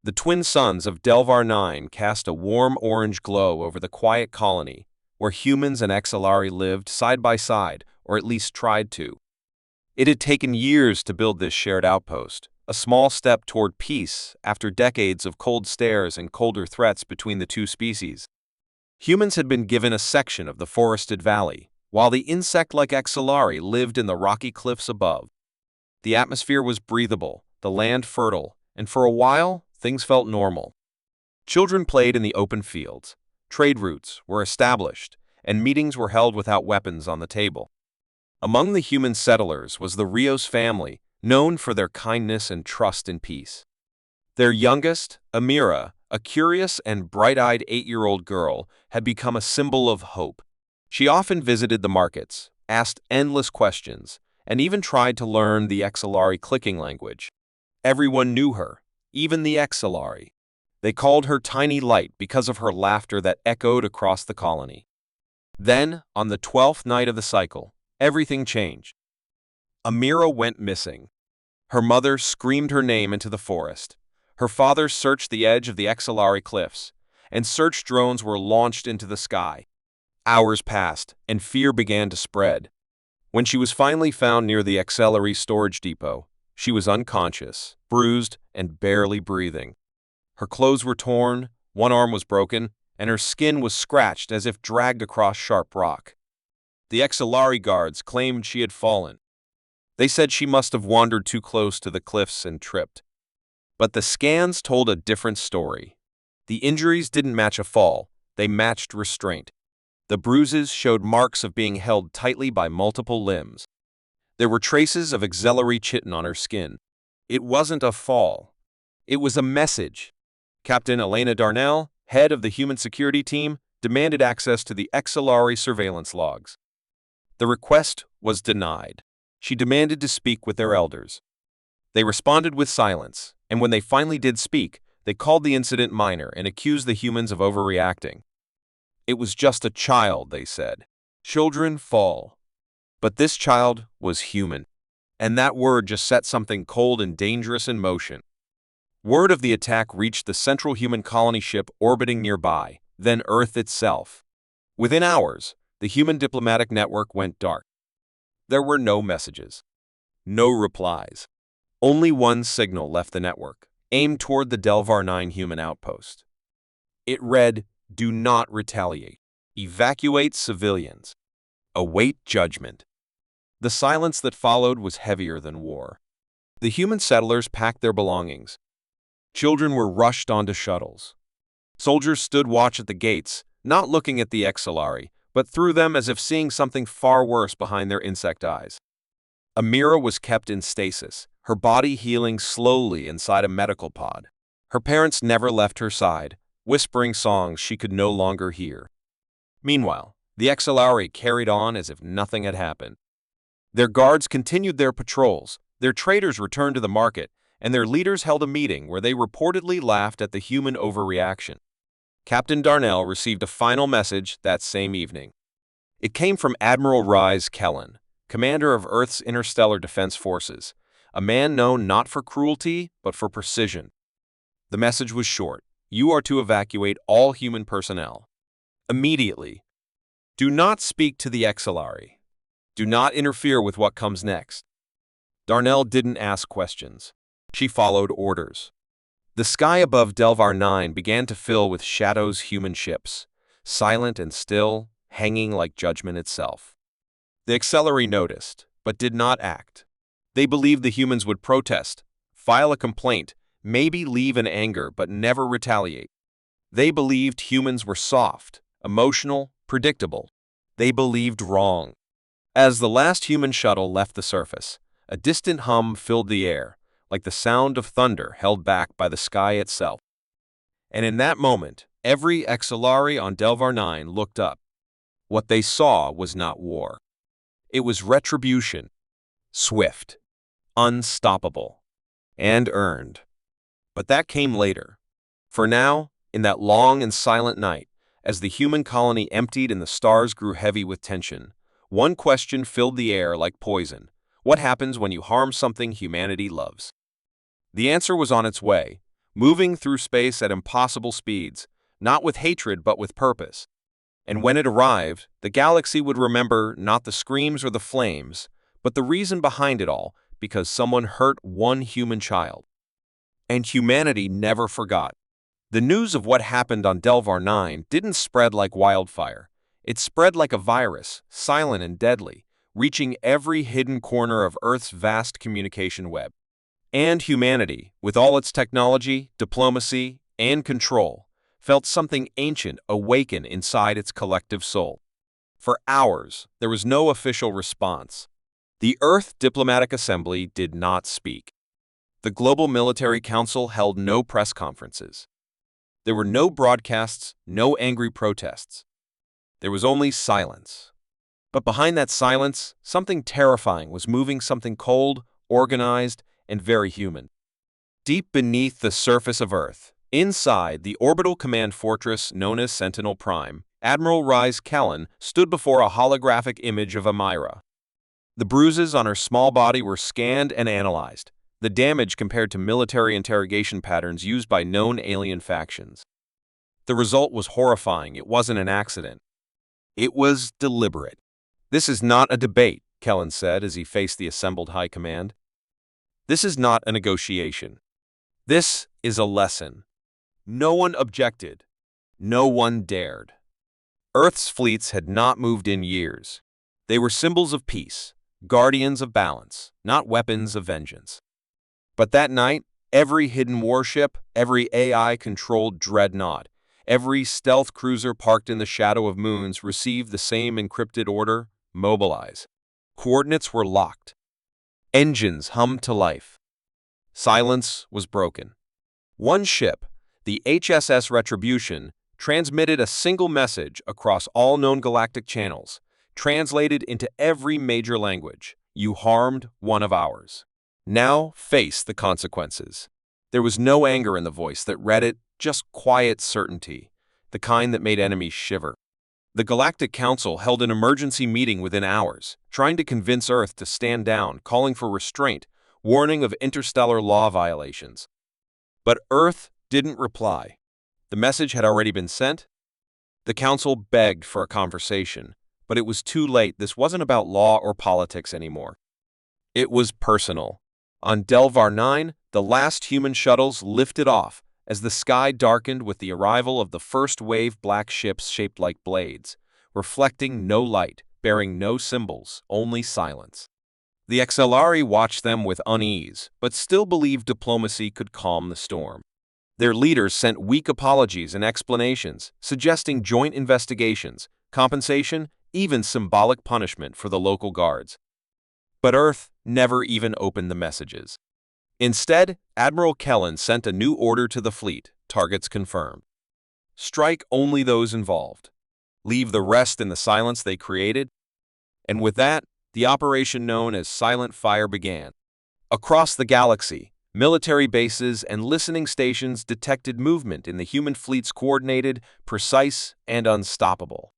The twin suns of Delvar 9 cast a warm orange glow over the quiet colony, where humans and Exilari lived side by side, or at least tried to. It had taken years to build this shared outpost, a small step toward peace after decades of cold stares and colder threats between the two species. Humans had been given a section of the forested valley, while the insect-like Exilari lived in the rocky cliffs above. The atmosphere was breathable, the land fertile, and for a while, things felt normal. Children played in the open fields, trade routes were established, and meetings were held without weapons on the table. Among the human settlers was the Rios family, known for their kindness and trust in peace. Their youngest, Amira, a curious and bright-eyed 8-year-old girl, had become a symbol of hope. She often visited the markets, asked endless questions, and even tried to learn the Exilari clicking language. Everyone knew her, even the Exilari. They called her Tiny Light because of her laughter that echoed across the colony. Then, on the 12th night of the cycle, everything changed. Amira went missing. Her mother screamed her name into the forest. Her father searched the edge of the Exilari cliffs, and search drones were launched into the sky. Hours passed, and fear began to spread. When she was finally found near the Exilari storage depot, she was unconscious, bruised, and barely breathing. Her clothes were torn, one arm was broken, and her skin was scratched as if dragged across sharp rock. The Exilari guards claimed she had fallen. They said she must have wandered too close to the cliffs and tripped. But the scans told a different story. The injuries didn't match a fall, they matched restraint. The bruises showed marks of being held tightly by multiple limbs. There were traces of Exilari chitin on her skin. It wasn't a fall. It was a message. Captain Elena Darnell, head of the human security team, demanded access to the Exilari surveillance logs. The request was denied. She demanded to speak with their elders. They responded with silence, and when they finally did speak, they called the incident minor and accused the humans of overreacting. It was just a child, they said. Children fall. But this child was human, and that word just set something cold and dangerous in motion. Word of the attack reached the central human colony ship orbiting nearby, then Earth itself. Within hours, the human diplomatic network went dark. There were no messages, no replies. Only one signal left the network, aimed toward the Delvar 9 human outpost. It read, "Do not retaliate. Evacuate civilians. Await judgment." The silence that followed was heavier than war. The human settlers packed their belongings. Children were rushed onto shuttles. Soldiers stood watch at the gates, not looking at the Exilari, but through them as if seeing something far worse behind their insect eyes. Amira was kept in stasis, her body healing slowly inside a medical pod. Her parents never left her side, whispering songs she could no longer hear. Meanwhile, the Exilari carried on as if nothing had happened. Their guards continued their patrols, their traders returned to the market, and their leaders held a meeting where they reportedly laughed at the human overreaction. Captain Darnell received a final message that same evening. It came from Admiral Rise Kellen, commander of Earth's Interstellar Defense Forces, a man known not for cruelty but for precision. The message was short. You are to evacuate all human personnel. Immediately. Do not speak to the Exilari. Do not interfere with what comes next. Darnell didn't ask questions. She followed orders. The sky above Delvar 9 began to fill with Shadow's human ships, silent and still, hanging like judgment itself. The Exilari noticed, but did not act. They believed the humans would protest, file a complaint, maybe leave in anger but never retaliate. They believed humans were soft, emotional, predictable. They believed wrong. As the last human shuttle left the surface, a distant hum filled the air, like the sound of thunder held back by the sky itself. And in that moment, every Exilari on Delvar 9 looked up. What they saw was not war. It was retribution. Swift, unstoppable, and earned. But that came later. For now, in that long and silent night, as the human colony emptied and the stars grew heavy with tension, one question filled the air like poison. What happens when you harm something humanity loves? The answer was on its way. moving through space at impossible speeds, not with hatred but with purpose. And when it arrived, the galaxy would remember not the screams or the flames, but the reason behind it all, because someone hurt one human child. And humanity never forgot. The news of what happened on Delvar 9 didn't spread like wildfire. It spread like a virus, silent and deadly, reaching every hidden corner of Earth's vast communication web. And humanity, with all its technology, diplomacy, and control, felt something ancient awaken inside its collective soul. For hours, there was no official response. The Earth Diplomatic Assembly did not speak. The Global Military Council held no press conferences. There were no broadcasts, no angry protests. There was only silence. But behind that silence, something terrifying was moving, something cold, organized, and very human. Deep beneath the surface of Earth, inside the orbital command fortress known as Sentinel Prime, Admiral Rhys Kellen stood before a holographic image of Amira. The bruises on her small body were scanned and analyzed, the damage compared to military interrogation patterns used by known alien factions. The result was horrifying. It wasn't an accident. It was deliberate. "This is not a debate," Kellen said as he faced the assembled high command. "This is not a negotiation. This is a lesson." No one objected. No one dared. Earth's fleets had not moved in years. They were symbols of peace, guardians of balance, not weapons of vengeance. But that night, every hidden warship, every AI-controlled dreadnought, every stealth cruiser parked in the shadow of moons received the same encrypted order: mobilize. Coordinates were locked. Engines hummed to life. Silence was broken. One ship, the HSS Retribution, transmitted a single message across all known galactic channels, translated into every major language: "You harmed one of ours. Now face the consequences." There was no anger in the voice that read it, just quiet certainty, the kind that made enemies shiver. The Galactic Council held an emergency meeting within hours, trying to convince Earth to stand down, calling for restraint, warning of interstellar law violations. But Earth didn't reply. The message had already been sent. The Council begged for a conversation, but it was too late. This wasn't about law or politics anymore. It was personal. On Delvar 9, the last human shuttles lifted off as the sky darkened with the arrival of the first wave black ships shaped like blades, reflecting no light, bearing no symbols, only silence. The XLRE watched them with unease, but still believed diplomacy could calm the storm. Their leaders sent weak apologies and explanations, suggesting joint investigations, compensation, even symbolic punishment for the local guards. But Earth never even opened the messages. Instead, Admiral Kellen sent a new order to the fleet: targets confirmed. Strike only those involved. Leave the rest in the silence they created. And with that, the operation known as Silent Fire began. Across the galaxy, military bases and listening stations detected movement in the human fleet's coordinated, precise, and unstoppable.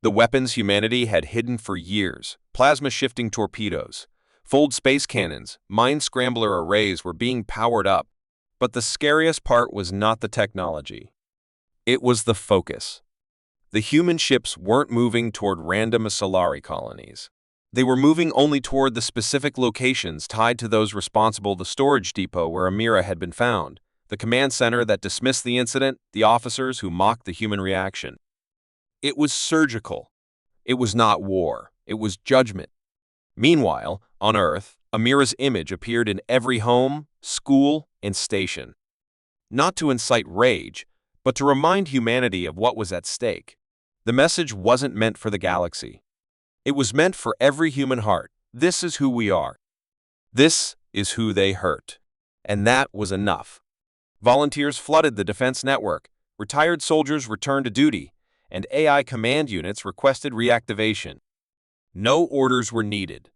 The weapons humanity had hidden for years, plasma-shifting torpedoes, fold space cannons, mine-scrambler arrays were being powered up. But the scariest part was not the technology. It was the focus. The human ships weren't moving toward random Solari colonies. They were moving only toward the specific locations tied to those responsible: the storage depot where Amira had been found, the command center that dismissed the incident, the officers who mocked the human reaction. It was surgical. It was not war. It was judgment. Meanwhile, on Earth, Amira's image appeared in every home, school, and station. Not to incite rage, but to remind humanity of what was at stake. The message wasn't meant for the galaxy. It was meant for every human heart. This is who we are. This is who they hurt. And that was enough. Volunteers flooded the defense network, retired soldiers returned to duty, and AI command units requested reactivation. No orders were needed.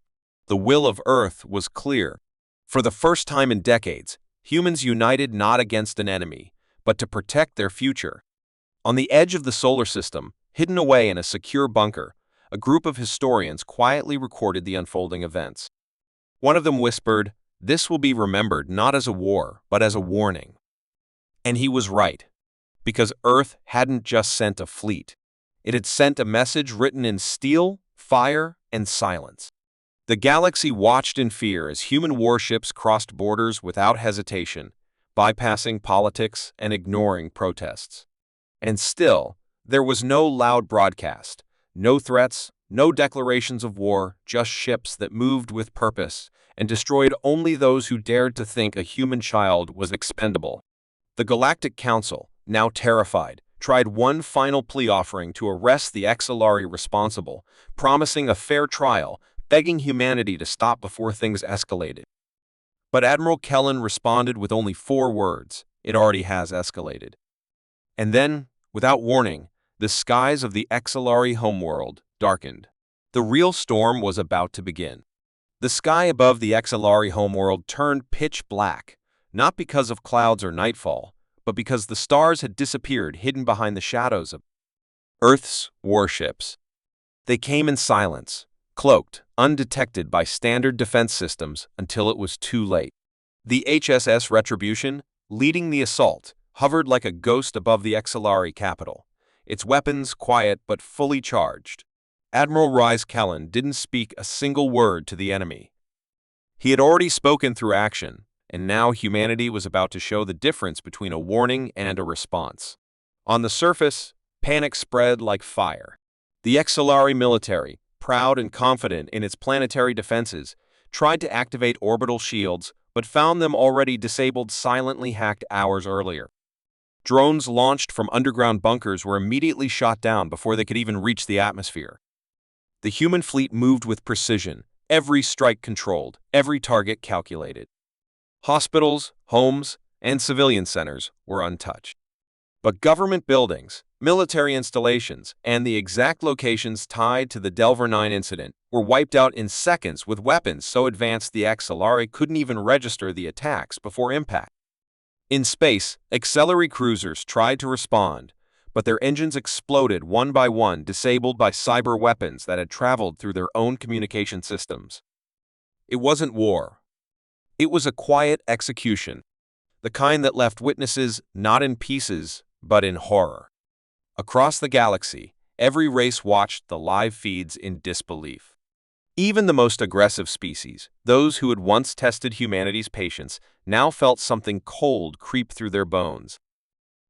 The will of Earth was clear. For the first time in decades, humans united not against an enemy, but to protect their future. On the edge of the solar system, hidden away in a secure bunker, a group of historians quietly recorded the unfolding events. One of them whispered, "This will be remembered not as a war, but as a warning." And he was right, because Earth hadn't just sent a fleet. It had sent a message written in steel, fire, and silence. The galaxy watched in fear as human warships crossed borders without hesitation, bypassing politics and ignoring protests. And still, there was no loud broadcast, no threats, no declarations of war, just ships that moved with purpose and destroyed only those who dared to think a human child was expendable. The Galactic Council, now terrified, tried one final plea offering to arrest the Exilari responsible, promising a fair trial, begging humanity to stop before things escalated. But Admiral Kellen responded with only 4 words: "It already has escalated." And then, without warning, the skies of the Exilari homeworld darkened. The real storm was about to begin. The sky above the Exilari homeworld turned pitch black, not because of clouds or nightfall, but because the stars had disappeared hidden behind the shadows of Earth's warships. They came in silence, cloaked, undetected by standard defense systems until it was too late. The HSS Retribution, leading the assault, hovered like a ghost above the Exilari capital, its weapons quiet but fully charged. Admiral Rhys Kellen didn't speak a single word to the enemy. He had already spoken through action, and now humanity was about to show the difference between a warning and a response. On the surface, panic spread like fire. The Exilari military, proud and confident in its planetary defenses, tried to activate orbital shields, but found them already disabled, silently hacked hours earlier. Drones launched from underground bunkers were immediately shot down before they could even reach the atmosphere. The human fleet moved with precision, every strike controlled, every target calculated. Hospitals, homes, and civilian centers were untouched. But government buildings, military installations, and the exact locations tied to the Delver 9 incident were wiped out in seconds with weapons so advanced the Exilari couldn't even register the attacks before impact. In space, Exilari cruisers tried to respond, but their engines exploded one by one, disabled by cyber weapons that had traveled through their own communication systems. It wasn't war. It was a quiet execution, the kind that left witnesses not in pieces, but in horror. Across the galaxy, every race watched the live feeds in disbelief. Even the most aggressive species, those who had once tested humanity's patience, now felt something cold creep through their bones.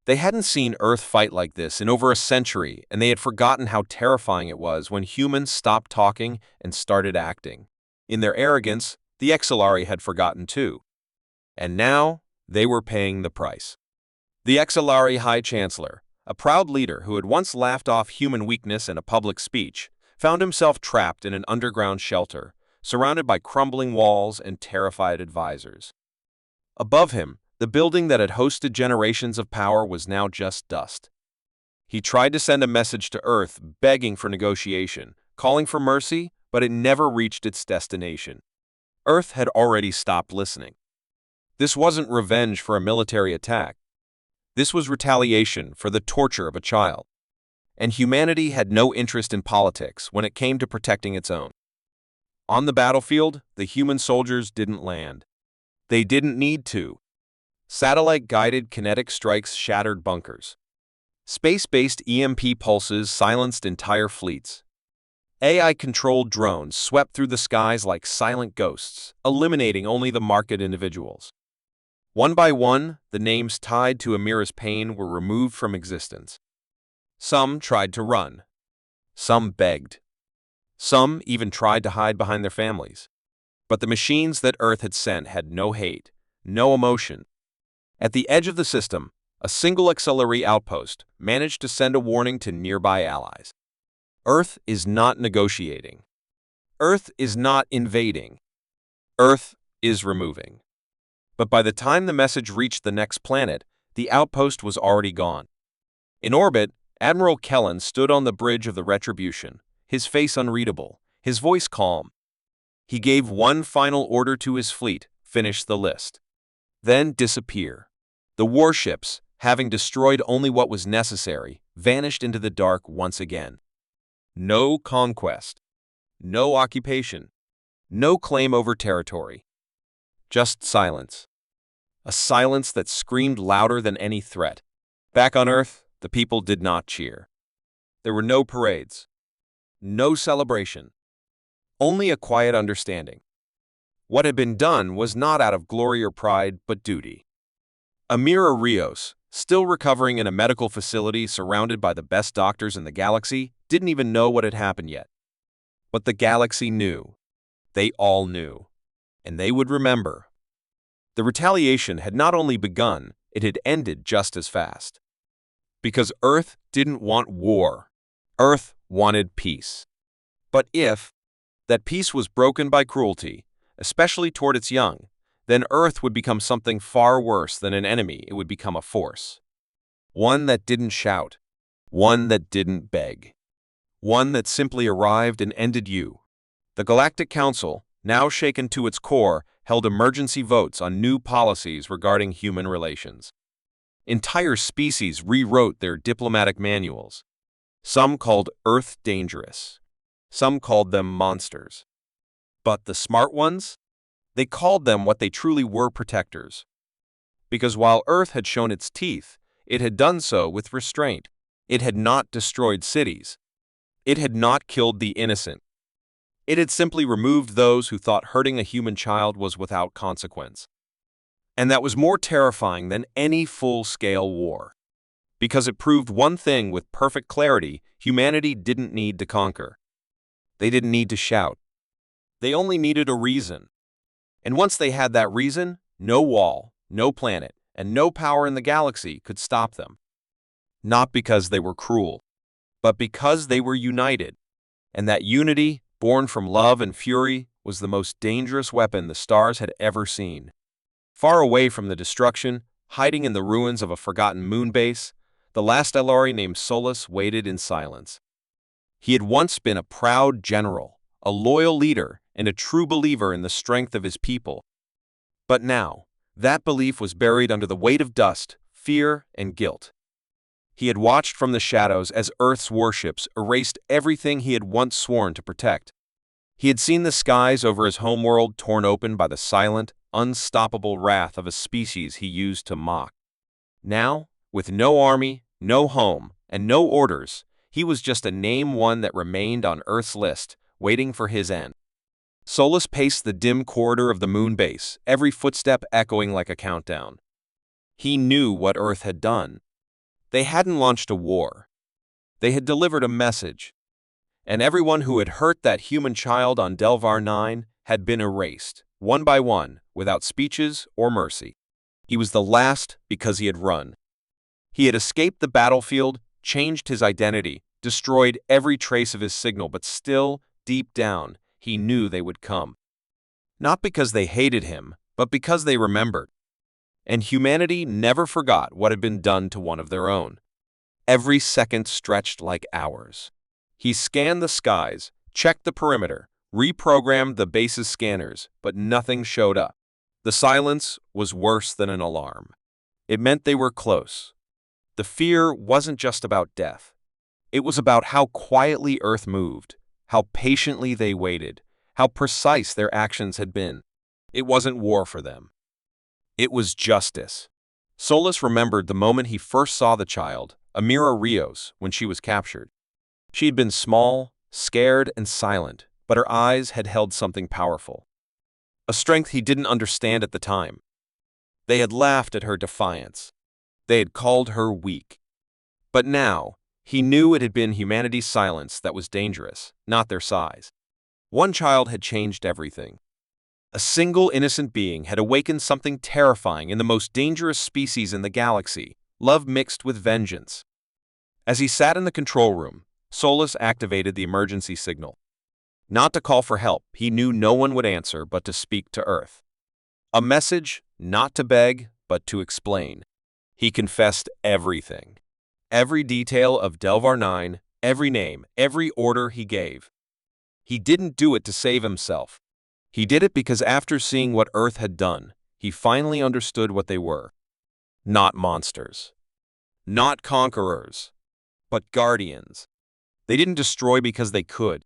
They hadn't seen Earth fight like this in over a century, and they had forgotten how terrifying it was when humans stopped talking and started acting. In their arrogance, the Exilari had forgotten too. And now, they were paying the price. The Exilari High Chancellor, a proud leader who had once laughed off human weakness in a public speech, found himself trapped in an underground shelter, surrounded by crumbling walls and terrified advisors. Above him, the building that had hosted generations of power was now just dust. He tried to send a message to Earth, begging for negotiation, calling for mercy, but it never reached its destination. Earth had already stopped listening. This wasn't revenge for a military attack. This was retaliation for the torture of a child. And humanity had no interest in politics when it came to protecting its own. On the battlefield, the human soldiers didn't land. They didn't need to. Satellite-guided kinetic strikes shattered bunkers. Space-based EMP pulses silenced entire fleets. AI-controlled drones swept through the skies like silent ghosts, eliminating only the marked individuals. One by one, the names tied to Amira's pain were removed from existence. Some tried to run. Some begged. Some even tried to hide behind their families. But the machines that Earth had sent had no hate, no emotion. At the edge of the system, a single Exilari outpost managed to send a warning to nearby allies. Earth is not negotiating. Earth is not invading. Earth is removing. But by the time the message reached the next planet, the outpost was already gone. In orbit, Admiral Kellen stood on the bridge of the Retribution, his face unreadable, his voice calm. He gave one final order to his fleet: finish the list. Then disappear. The warships, having destroyed only what was necessary, vanished into the dark once again. No conquest. No occupation. No claim over territory. Just silence. a silence that screamed louder than any threat. Back on Earth, the people did not cheer. There were no parades, no celebration, only a quiet understanding. What had been done was not out of glory or pride, but duty. Amira Rios, still recovering in a medical facility surrounded by the best doctors in the galaxy, didn't even know what had happened yet. But the galaxy knew. They all knew. And they would remember. The retaliation had not only begun, it had ended just as fast. Because Earth didn't want war. Earth wanted peace. But if that peace was broken by cruelty, especially toward its young, then Earth would become something far worse than an enemy. It would become a force. One that didn't shout. One that didn't beg. One that simply arrived and ended you. The Galactic Council, now shaken to its core, held emergency votes on new policies regarding human relations. Entire species rewrote their diplomatic manuals. Some called Earth dangerous. Some called them monsters. But the smart ones? They called them what they truly were, protectors. Because while Earth had shown its teeth, it had done so with restraint. It had not destroyed cities. It had not killed the innocent. It had simply removed those who thought hurting a human child was without consequence. And that was more terrifying than any full-scale war. Because it proved one thing with perfect clarity: humanity didn't need to conquer. They didn't need to shout. They only needed a reason. And once they had that reason, no wall, no planet, and no power in the galaxy could stop them. Not because they were cruel, but because they were united. And that unity, born from love and fury, was the most dangerous weapon the stars had ever seen. Far away from the destruction, hiding in the ruins of a forgotten moon base, the last Elari named Solus waited in silence. He had once been a proud general, a loyal leader, and a true believer in the strength of his people. But now, that belief was buried under the weight of dust, fear, and guilt. He had watched from the shadows as Earth's warships erased everything he had once sworn to protect. He had seen the skies over his homeworld torn open by the silent, unstoppable wrath of a species he used to mock. Now, with no army, no home, and no orders, he was just a name, one that remained on Earth's list, waiting for his end. Solus paced the dim corridor of the moon base, every footstep echoing like a countdown. He knew what Earth had done. They hadn't launched a war. They had delivered a message. And everyone who had hurt that human child on Delvar 9 had been erased, one by one, without speeches or mercy. He was the last because he had run. He had escaped the battlefield, changed his identity, destroyed every trace of his signal, but still, deep down, he knew they would come. Not because they hated him, but because they remembered. And humanity never forgot what had been done to one of their own. Every second stretched like hours. He scanned the skies, checked the perimeter, reprogrammed the base's scanners, but nothing showed up. The silence was worse than an alarm. It meant they were close. The fear wasn't just about death. It was about how quietly Earth moved, how patiently they waited, how precise their actions had been. It wasn't war for them. It was justice. Solus remembered the moment he first saw the child, Amira Rios, when she was captured. She had been small, scared, and silent, but her eyes had held something powerful. A strength he didn't understand at the time. They had laughed at her defiance. They had called her weak. But now, he knew it had been humanity's silence that was dangerous, not their size. One child had changed everything. A single innocent being had awakened something terrifying in the most dangerous species in the galaxy, love mixed with vengeance. As he sat in the control room, Solus activated the emergency signal. Not to call for help, he knew no one would answer, but to speak to Earth. A message, not to beg, but to explain. He confessed everything. Every detail of Delvar 9, every name, every order he gave. He didn't do it to save himself. He did it because after seeing what Earth had done, he finally understood what they were. Not monsters. Not conquerors. But guardians. They didn't destroy because they could.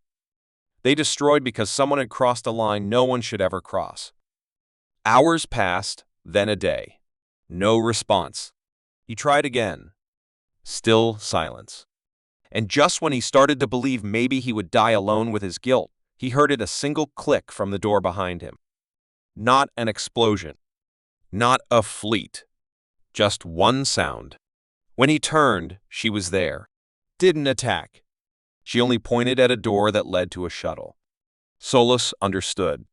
They destroyed because someone had crossed a line no one should ever cross. Hours passed, then a day. No response. He tried again. Still silence. And just when he started to believe maybe he would die alone with his guilt, he heard a single click from the door behind him. Not an explosion. Not a fleet. Just one sound. When he turned, she was there. Didn't attack. She only pointed at a door that led to a shuttle. Solus understood.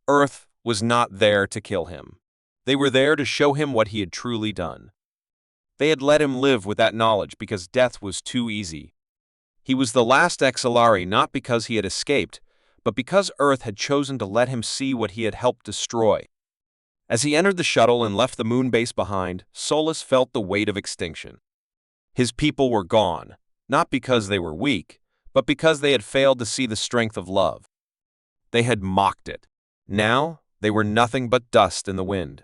Earth was not there to kill him. They were there to show him what he had truly done. They had let him live with that knowledge because death was too easy. He was the last Exilari not because he had escaped, but because Earth had chosen to let him see what he had helped destroy. As he entered the shuttle and left the moon base behind, Solus felt the weight of extinction. His people were gone, not because they were weak, but because they had failed to see the strength of love. They had mocked it. Now, they were nothing but dust in the wind.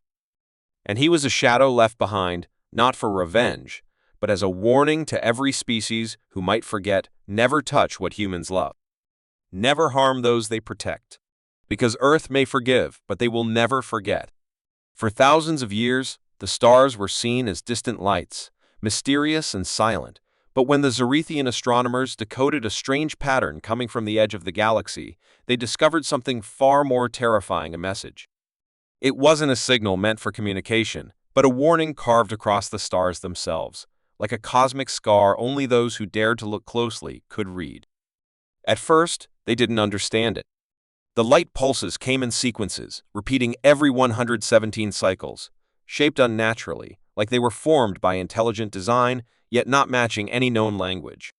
And he was a shadow left behind, not for revenge, but as a warning to every species who might forget, never touch what humans love. Never harm those they protect. Because Earth may forgive, but they will never forget. For thousands of years, the stars were seen as distant lights, mysterious and silent, but when the Zerethian astronomers decoded a strange pattern coming from the edge of the galaxy, they discovered something far more terrifying: a message. It wasn't a signal meant for communication, but a warning carved across the stars themselves, like a cosmic scar only those who dared to look closely could read. At first, they didn't understand it. The light pulses came in sequences, repeating every 117 cycles, shaped unnaturally, like they were formed by intelligent design, yet not matching any known language.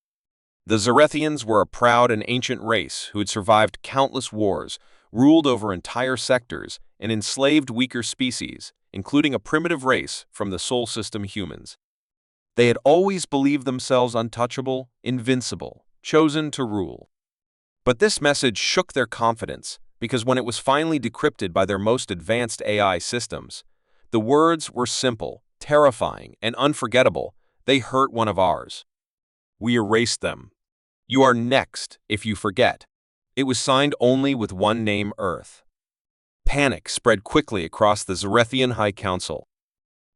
The Zerethians were a proud and ancient race who had survived countless wars, ruled over entire sectors, and enslaved weaker species, including a primitive race from the Sol System humans. They had always believed themselves untouchable, invincible, chosen to rule. But this message shook their confidence, because when it was finally decrypted by their most advanced AI systems, the words were simple, terrifying, and unforgettable. They hurt one of ours. We erased them. You are next if you forget. It was signed only with one name: Earth. Panic spread quickly across the Zerethian High Council.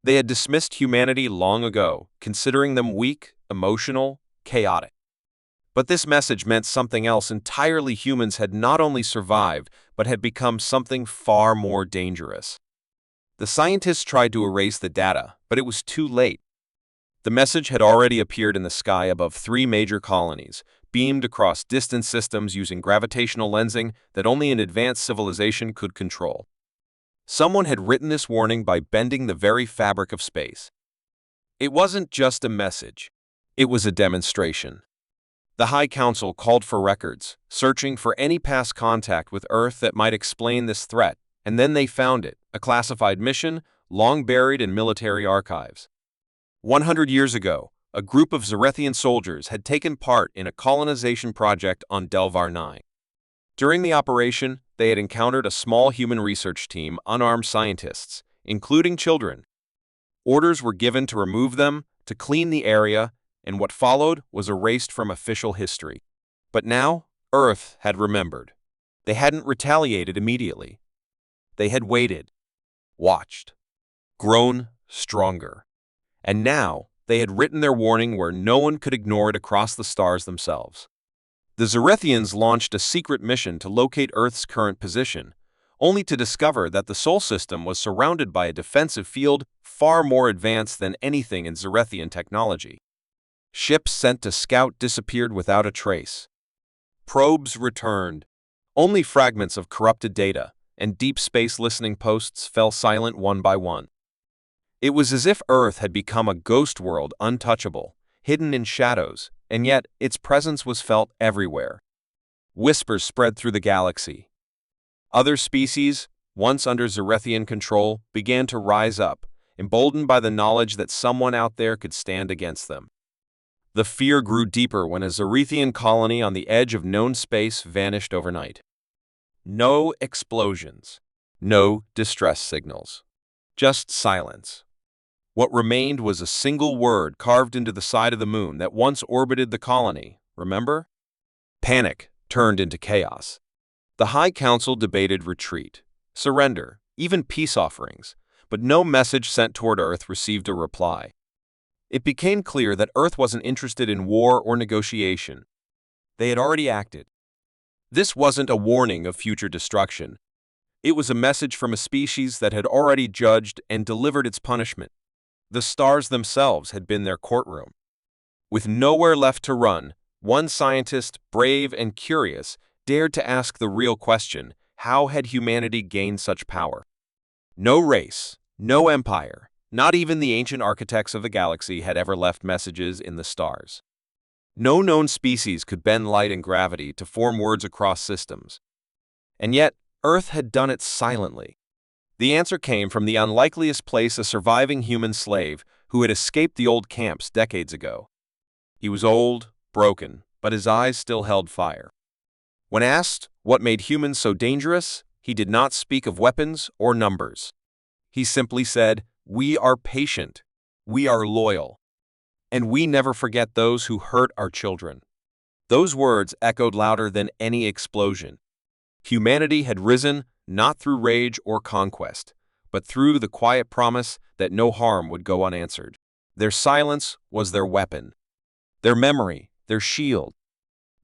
They had dismissed humanity long ago, considering them weak, emotional, chaotic. But this message meant something else entirely. Humans had not only survived, but had become something far more dangerous. The scientists tried to erase the data, but it was too late. The message had already appeared in the sky above 3 major colonies, beamed across distant systems using gravitational lensing that only an advanced civilization could control. Someone had written this warning by bending the very fabric of space. It wasn't just a message. It was a demonstration. The High Council called for records, searching for any past contact with Earth that might explain this threat, and then they found it, a classified mission, long buried in military archives. 100 years ago, a group of Zerethian soldiers had taken part in a colonization project on Delvar 9. During the operation, they had encountered a small human research team, unarmed scientists, including children. Orders were given to remove them, to clean the area, and what followed was erased from official history. But now, Earth had remembered. They hadn't retaliated immediately. They had waited, watched, grown stronger. And now, they had written their warning where no one could ignore it across the stars themselves. The Zerethians launched a secret mission to locate Earth's current position, only to discover that the Sol System was surrounded by a defensive field far more advanced than anything in Zerethian technology. Ships sent to scout disappeared without a trace. Probes returned. Only fragments of corrupted data and deep space listening posts fell silent one by one. It was as if Earth had become a ghost world, untouchable, hidden in shadows, and yet its presence was felt everywhere. Whispers spread through the galaxy. Other species, once under Zerethian control, began to rise up, emboldened by the knowledge that someone out there could stand against them. The fear grew deeper when a Zerethian colony on the edge of known space vanished overnight. No explosions, no distress signals, just silence. What remained was a single word carved into the side of the moon that once orbited the colony, remember? Panic turned into chaos. The High Council debated retreat, surrender, even peace offerings, but no message sent toward Earth received a reply. It became clear that Earth wasn't interested in war or negotiation. They had already acted. This wasn't a warning of future destruction. It was a message from a species that had already judged and delivered its punishment. The stars themselves had been their courtroom. With nowhere left to run, one scientist, brave and curious, dared to ask the real question: how had humanity gained such power? No race, no empire, not even the ancient architects of the galaxy had ever left messages in the stars. No known species could bend light and gravity to form words across systems. And yet, Earth had done it silently. The answer came from the unlikeliest place: a surviving human slave who had escaped the old camps decades ago. He was old, broken, but his eyes still held fire. When asked what made humans so dangerous, he did not speak of weapons or numbers. He simply said, "We are patient, we are loyal, and we never forget those who hurt our children." Those words echoed louder than any explosion. Humanity had risen not through rage or conquest, but through the quiet promise that no harm would go unanswered. Their silence was their weapon, their memory, their shield.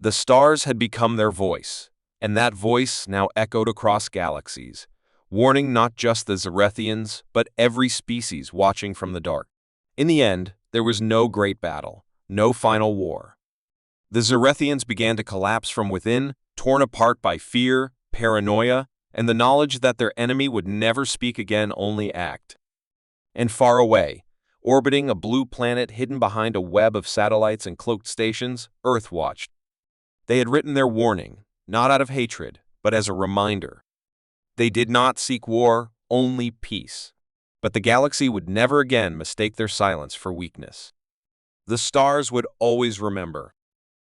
The stars had become their voice, and that voice now echoed across galaxies, warning not just the Zerethians, but every species watching from the dark. In the end, there was no great battle, no final war. The Zerethians began to collapse from within, torn apart by fear, paranoia, and the knowledge that their enemy would never speak again, only act. And far away, orbiting a blue planet hidden behind a web of satellites and cloaked stations, Earth watched. They had written their warning, not out of hatred, but as a reminder. They did not seek war, only peace. But the galaxy would never again mistake their silence for weakness. The stars would always remember,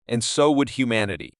and so would humanity.